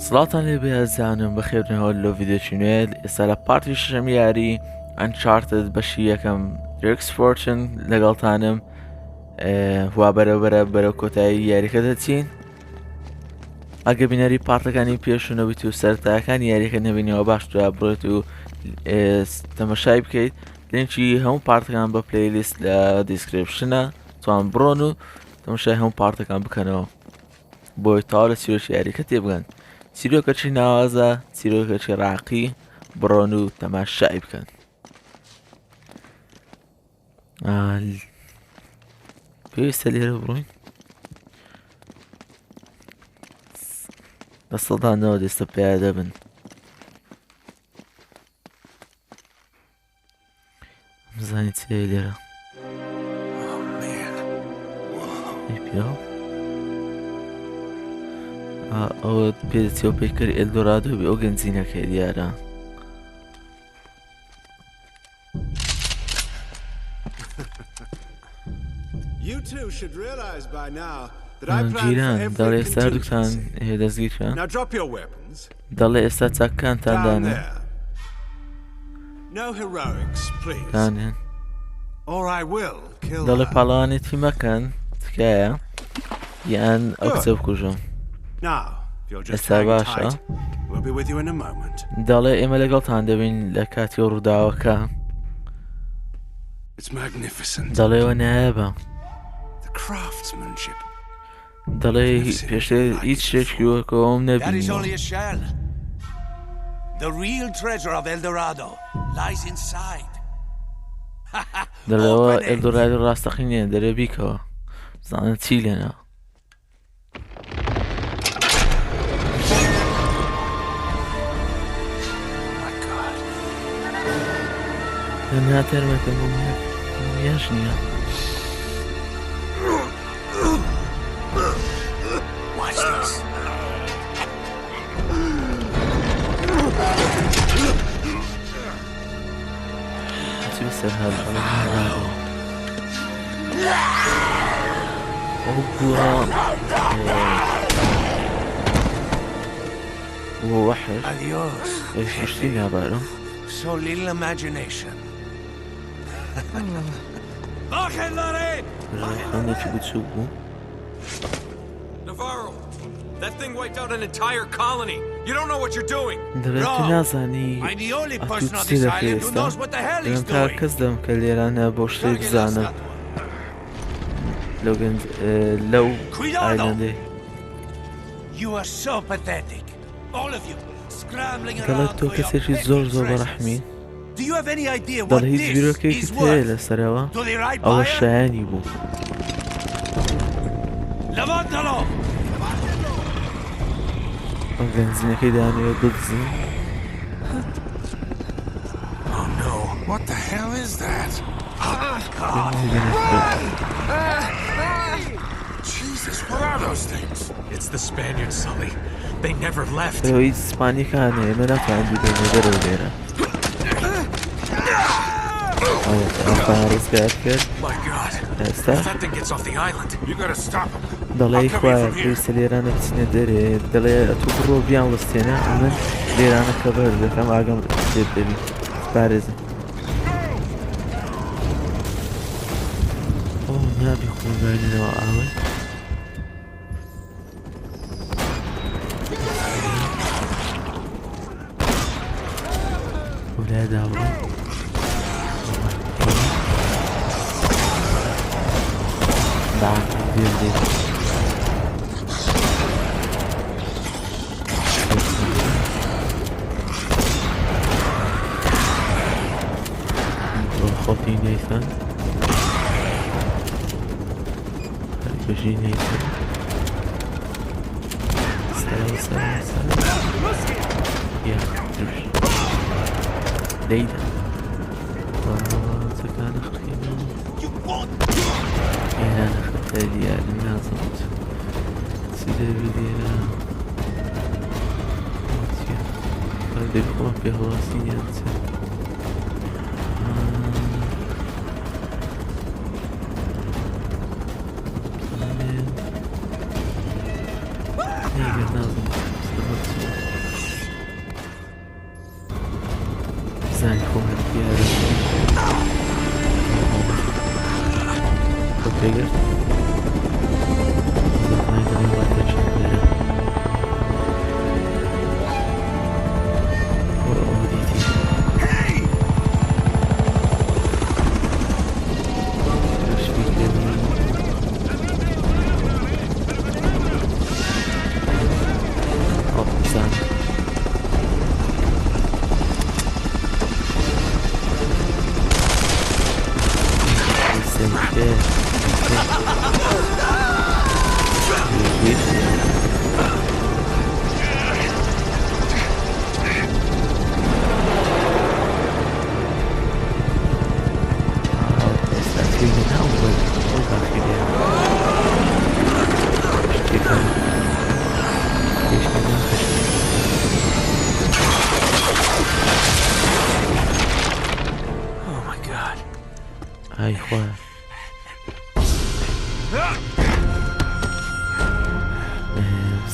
سڵاتان لێ بەهێزانم بەخێرنەوە لە ڤیدیۆکی نوێ ئێستا لە پارتی شەشەم یاری Uncharted بەشی یەکەم درێکس فۆرچن لەگەڵتانم وا بەرەو کۆتایی یاریەکە دەچین. ئەگە بینەری پارتەکانی پێشونەویت و سەرتاکانی یاریەکە نەبینەوە باشترا بڕێت و تەمەشای بکەیت. لینکی هەموو پارتەکان بە پلەی لیست لە دیسکریپشنە، توان بڕۆن و تەمەشای هەموو پارتەکان بکەنەوە بۆی تاوا لە چیرۆکی یاریەکە تێبگەن. چیرۆکەچی ناوازە، چیرۆکەچی ڕاقی، بڕۆن و تەماشای بکەن. پێویستە لێرە بڕۆین بە سەڵدانەوە دەستە پیادە بن. بزانیت چێ لێرە پیا ئەوە پێدەچێەوە پێکەری ئێلدۆرادۆ بێ ئەو گەنجینەکەی دیارە. گیران دەڵێ ئێستا هەردووکتان دەستگیرکەن، دەڵێ ئێستا چاکەکانتان دانێن دانێن، دەڵێ پاڵەوانێتی مەکەن تکایە یان ئەو کچە بکوژم. ئێستا باشە، دەڵێ ئێمە لەگەڵتان دەبین لە کاتی ڕووداوەکە، دەڵێەوە نایابە، دەڵێ پێشتر هیچ شتێکی وەکەوەم نەبینیوە. دەڵێەوە ئێلدۆرادۆ ڕاستەقینێن دەرێ بیکەوە بزانە چی لێنە. دەنیا تەرمەکە بۆ میاش نییە. سهل هو وحش ايش اشتيني يا بارو so little imagination. Navarro, that thing wiped out an entire colony. You don't know what you're doing. I'm the only person on this island who knows what the hell he's doing. Cuidado! You are so pathetic. All of you, scrambling around for your treasures. Do you have any idea what this is worth? Do they ride by it? Levantalo! Oh no, what the hell is that? Oh God! Jesus, what are those things? It's the Spaniards, Sully. They never left. My God! If that thing gets off the island, you gotta stop him. دەڵێ خوایە پێویستە لێرانە بچنە دەرێ، دەڵێ تو بڕۆ بیان وەستێنە من لێرانە کەبەر دەکەم ئاگەم پێ ببین پارێزم. ئۆ نابی خۆگاینەوە ئاوە ولا داوڕە خۆتی نەیسان بەژی نەیسان لەیدا زەکانە خڕینەوە ئێرانە خەتە دیارە نازڵت چی دەبی لێرە دەبخۆم پێ هەڵاسینیان چە نازڵ بگرد زخمای دنیا باید بچین بره برو دیدی تشویق ببین آب بزن سمشه ای خواه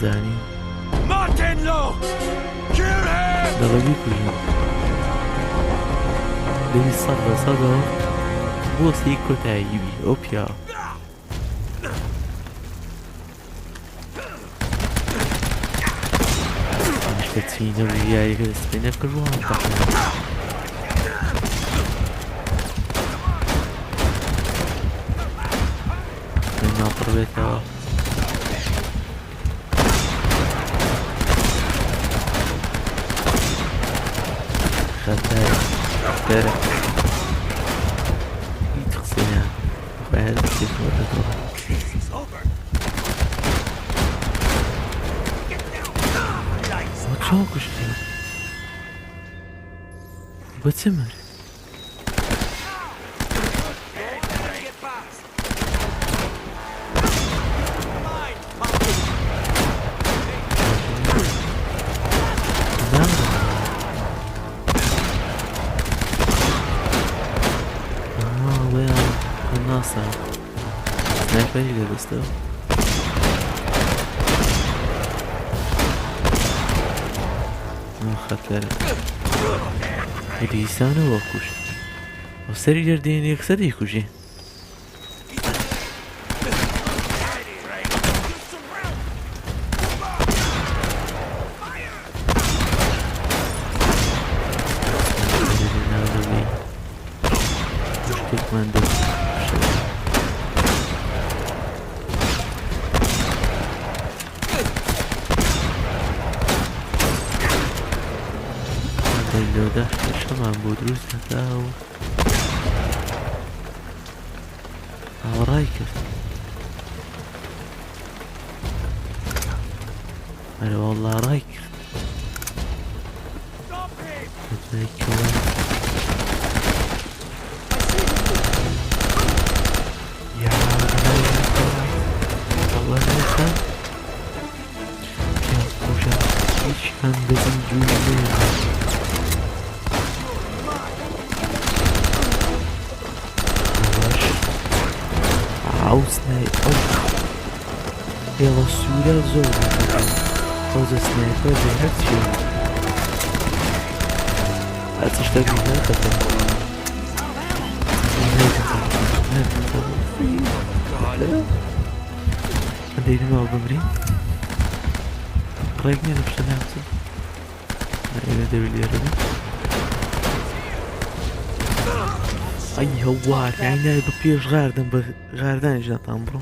زنی دقا بیکوشم ببی صدا بۆسی کۆتاییبی ئەو پیا شتە چینەوە یاریەکە دەست پێ نەکردووە ناپڕ بێتەوە خەتەرە هیچ قسەیە باید بچێت وەردەتەوە چۆن کوشتی بۆ چه مرد سنایپەری لەدەستەوە خەتەرە دیسانەوە کوشت ئەو سەری دەردێنێ یەکسە دەیکوژێ شتێکمان دەست لۆدە شەمان بۆ دروست نەکراوە و هاوڕای کرد ئەرە وەڵڵا ڕای کرد وتایکەوە وەڵڵا خۆشە هیچ هەندەزم جووی نێ يلا السورة زور خوز سنايبر زي هرتشي لا تشتاق منها قطع عندي ما بمرين قريبني انا بشتغل نفسي انا دبي لي ربي اي هوار يعني ببيش غاردن جدا تنبرو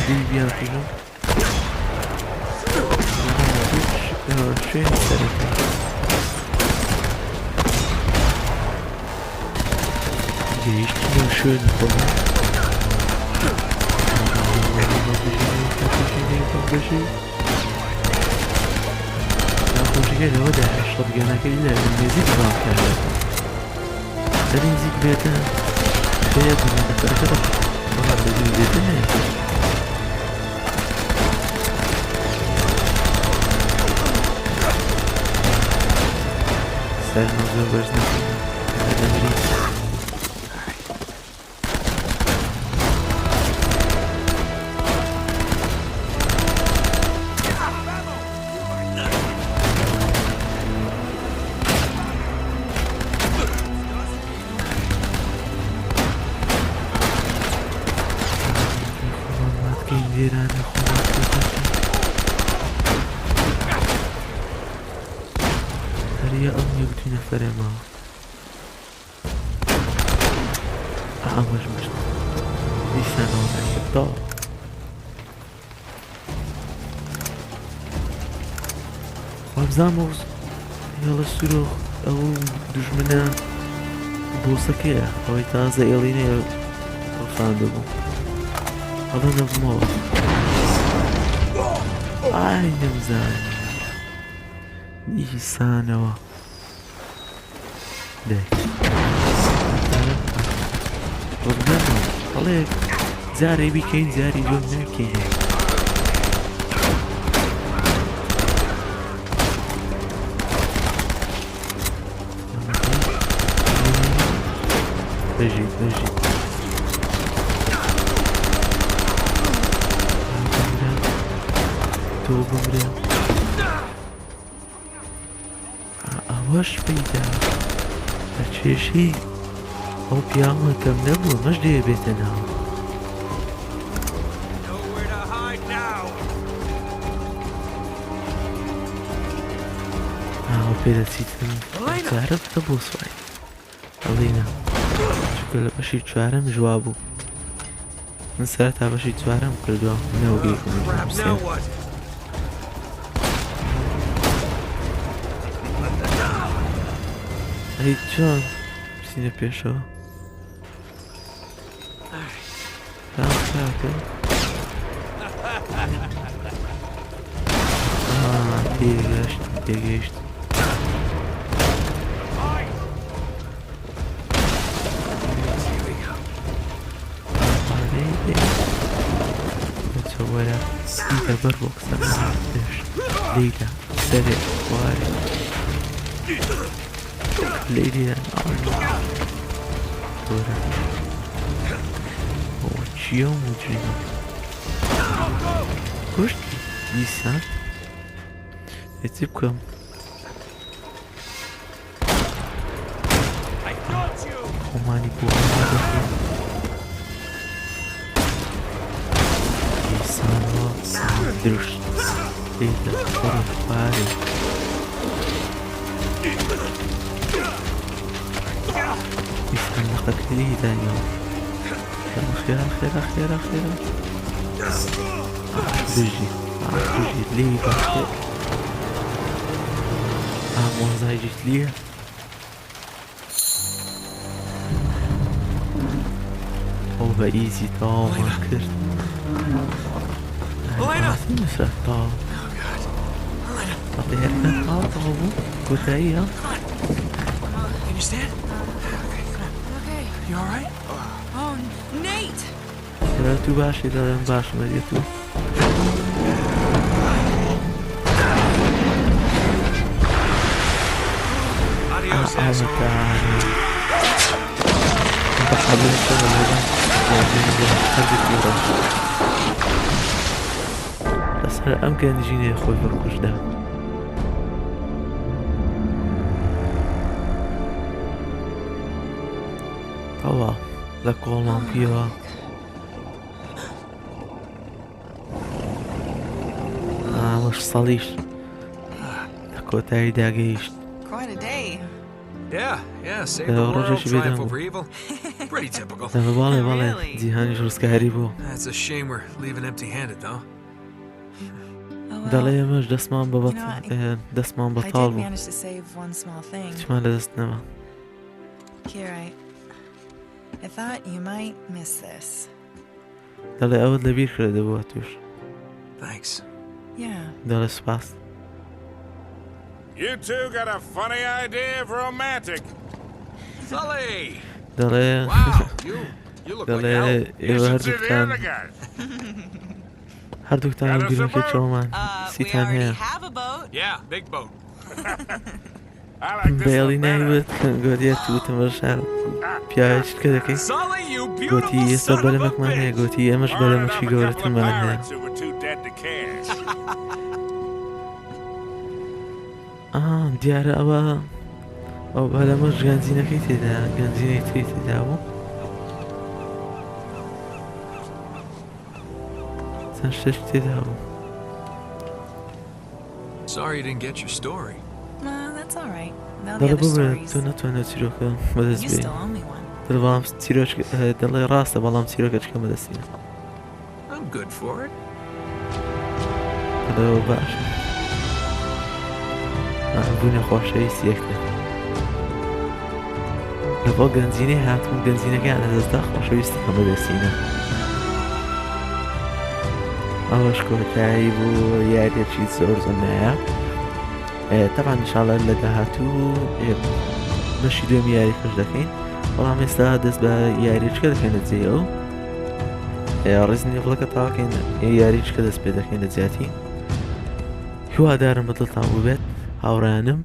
دي بيان فيهم شوية سريعة جيش كده شوية نقوله خوشی که نوده هشتاد گنه که ایله نزید راه کرده در این زید بیده شاید من نفره کده باید بدون دیده نه سر نوزه برز نکنه هده برید هەریە ئەم یەکتوینە فەرێمەوە ئەمەش مشت دیسانەوە ناکردەوە وابزانمە هێڵە سورۆخ ئەو دوژمنە بۆسەکەیە ئەوەی تازە ئێڵینەیە ڕفان دەبوو هەڵە نەبمەوە ئای نەمزانی دیسانەوە دەی ڕزگارەوە هەڵەیەک جارێ بیکەین جاری جۆم ناکەین بەژیت بەژیت تۆ بمرە ئەوەش پەیدا بە چێشی ئەو پیاوەکەم نەبووە مەش دێ بێتە ناو ئاوە پێدەچیتم جارە بتە بۆ سوای ئەڵێنە چکە لە بەشی چوارەم ژوا بوو من سەرەتا بەشی چوارەم کردووە نەوەگەیکم ئەی چۆن بچینە پێشەوە کاکە تێگەشت تێگەشت وەرە سیدە بەر بۆ قسە دەشت لێیدا سەرێ خوارێ لێیدا وەرە ئەوە چیە و مجرمە کوشتی دیسان هێچی بکەم خۆمانی بۆ دەخۆم درشت ليلة فرح باري يفهم لقد ليلة اليوم أخيرا أخيرا أخيرا أخيرا بجي ليلة موزاي جيت ليه هو بإيزي طاوة كرت نسرح طاوة طبيعي طاوة كۆتاییە Can you stand? Okay. You alright? Oh, Nate! تو باشی دارم باش مەریە تو Adios, asshole. لەسەر ئەم گەنجینەیە خۆی بەڕکوژدا ئەوە لە کۆڵامپیەوە ئەوەش ساڵیش لە کۆتایی داگەیشت Quite a day. Yeah, save the world, triumph over evil. Pretty typical. بەڵێ جیهانیش ڕزگاری بوو That's a shame we're leaving empty-handed, though. دەڵێ ئەمەش دەستمان دەستمان I بەتاڵ did بوو manage to save one small thing. چمان لە دەست نەما Here, I thought you might miss this. دەڵێ ئەوت لەبیر کرده بووە توش Thanks. Yeah. دەڵێ سپاس You two got a funny idea of romantic. Sully! دەڵێ Wow, you look like دەڵێ hell. ئێوە You should sit here, هەردووکتان the guys. هەردووکتان گرنگکە چۆڵمان We سیتان already هەیە have a boat. Yeah, big boat. I like this بەیاڵی one better. ناوێت گۆتیە توتەمە شار پیاوێت کە دەکەی Sully, you گۆتی beautiful ئێستا son of a بەلەمەکمان هەیە bitch! گۆتی ئەمەش Borrowed بەلەمەکی off a couple of گەورەترمان هەیە pirates who were too dead to catch. دیارە ئەوە ئەو بەلەمەش گەنجینەکەی تێدا گەنجینەی تری تێدا بوو چەند شتێک تێدا بوو. Sorry you didn't get your story. That's all right. Now the دەڵێ other ببرێت stories. تۆ ناتوانێت چیرۆکە بەدەست You بێ. still owe me one. دەڵام دەڵێ ڕاستە بەڵام چیرۆکەچکە بەدەستینە. I'm good for it. دەڵێەوە باشە. بوونە خۆشەویستی یەکتر. لە بۆ گەنجینەی هاتوون گەنجینەکەیان لەدەستدا خۆشەویستیەکە بەدەستینە. ئەوەش کۆتایی بوو یاریەکی زۆر زەمایە. تەبان ئینشاڵڵا لە داهاتوو بەشی دوێمی یاریکردن دەکەین، بەڵام ئێستا دەست بە یاریچکە دەکەین لە جێەوە. ڕێز نیڤڵەکە تاواکەین یاریچکە دەست پێ دەکەین لە جیاتی. هیوادارم بەدڵتان بوو بێت هاوڕیانم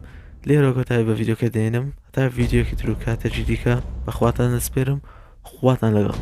لێرە کۆتایی بە ڤیدیۆکە دێنم تا ڤیدیۆکی تر و کاتێکی دیکە بەخواتان دەسپێرم خواتان لەگەڵ.